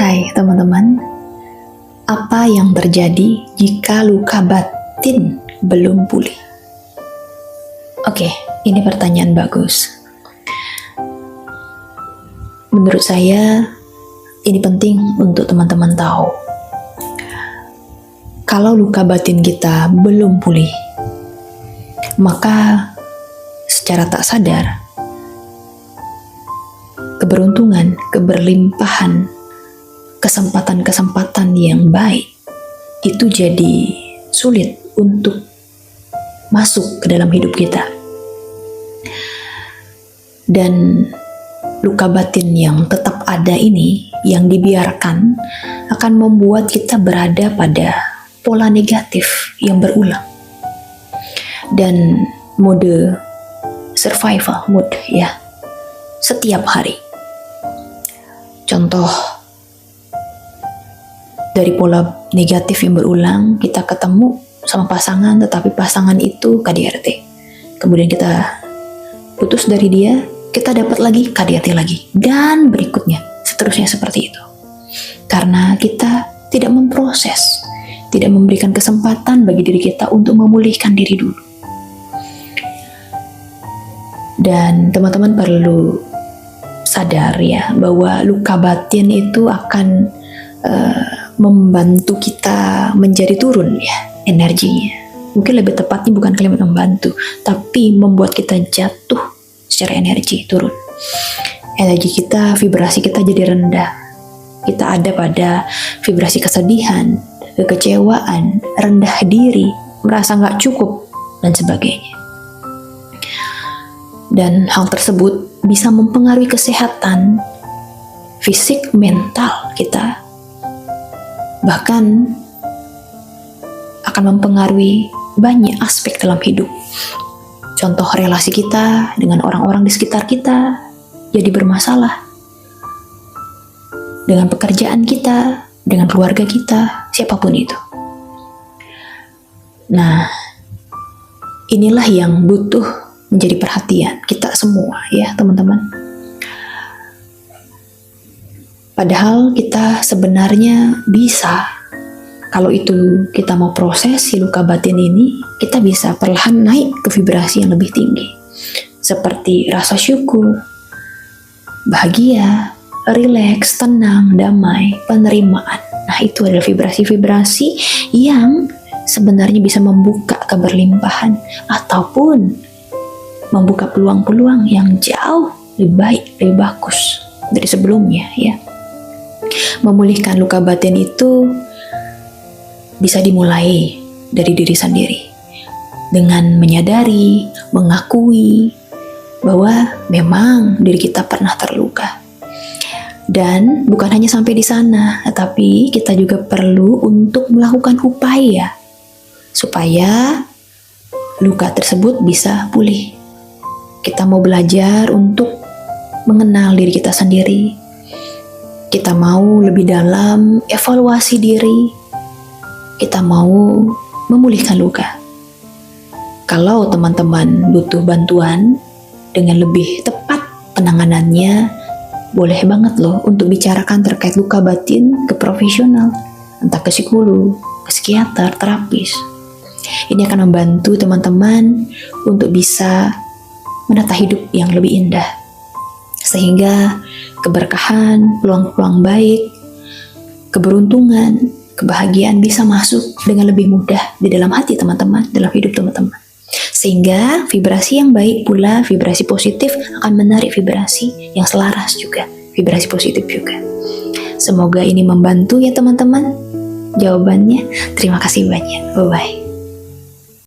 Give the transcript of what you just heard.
Hai teman-teman, apa yang terjadi jika luka batin belum pulih? Oke, ini pertanyaan bagus. Menurut saya, ini penting untuk teman-teman tahu. Kalau luka batin kita belum pulih, maka secara tak sadar, keberuntungan, keberlimpahan, kesempatan-kesempatan yang baik itu jadi sulit untuk masuk ke dalam hidup kita. Dan luka batin yang tetap ada ini, yang dibiarkan, akan membuat kita berada pada pola negatif yang berulang. Dan mode survival mode ya, setiap hari. Contoh, dari pola negatif yang berulang, kita ketemu sama pasangan, tetapi pasangan itu KDRT. Kemudian kita putus dari dia, kita dapat lagi KDRT lagi. Dan berikutnya, seterusnya seperti itu. Karena kita tidak memproses, tidak memberikan kesempatan bagi diri kita untuk memulihkan diri dulu. Dan teman-teman perlu sadar ya, bahwa luka batin itu akan membantu kita menjadi turun ya energinya. Mungkin lebih tepatnya bukan kalimat membantu, tapi membuat kita jatuh secara energi, turun. Energi kita, vibrasi kita jadi rendah. Kita ada pada vibrasi kesedihan, kekecewaan, rendah diri, merasa nggak cukup, dan sebagainya. Dan hal tersebut bisa mempengaruhi kesehatan fisik, mental kita. Bahkan akan mempengaruhi banyak aspek dalam hidup. Contoh, relasi kita dengan orang-orang di sekitar kita jadi bermasalah. Dengan pekerjaan kita, dengan keluarga kita, siapapun itu. Nah, inilah yang butuh menjadi perhatian kita semua ya teman-teman. Padahal kita sebenarnya bisa, kalau itu kita mau proses si luka batin ini, kita bisa perlahan naik ke vibrasi yang lebih tinggi. Seperti rasa syukur, bahagia, rileks, tenang, damai, penerimaan. Nah, itu adalah vibrasi-vibrasi yang sebenarnya bisa membuka keberlimpahan ataupun membuka peluang-peluang yang jauh lebih baik, lebih bagus dari sebelumnya ya. Memulihkan luka batin itu bisa dimulai dari diri sendiri dengan menyadari, mengakui bahwa memang diri kita pernah terluka. Dan bukan hanya sampai di sana, tetapi kita juga perlu untuk melakukan upaya supaya luka tersebut bisa pulih. Kita mau belajar untuk mengenal diri kita sendiri. Kita mau lebih dalam evaluasi diri. Kita mau memulihkan luka. Kalau teman-teman butuh bantuan dengan lebih tepat penanganannya, boleh banget loh untuk bicarakan terkait luka batin ke profesional, entah ke psikolog, ke psikiater, terapis. Ini akan membantu teman-teman untuk bisa menata hidup yang lebih indah. Sehingga keberkahan, peluang-peluang baik, keberuntungan, kebahagiaan bisa masuk dengan lebih mudah di dalam hati teman-teman, dalam hidup teman-teman. Sehingga vibrasi yang baik pula, vibrasi positif akan menarik vibrasi yang selaras juga, vibrasi positif juga. Semoga ini membantu ya teman-teman. Jawabannya, terima kasih banyak. Bye-bye.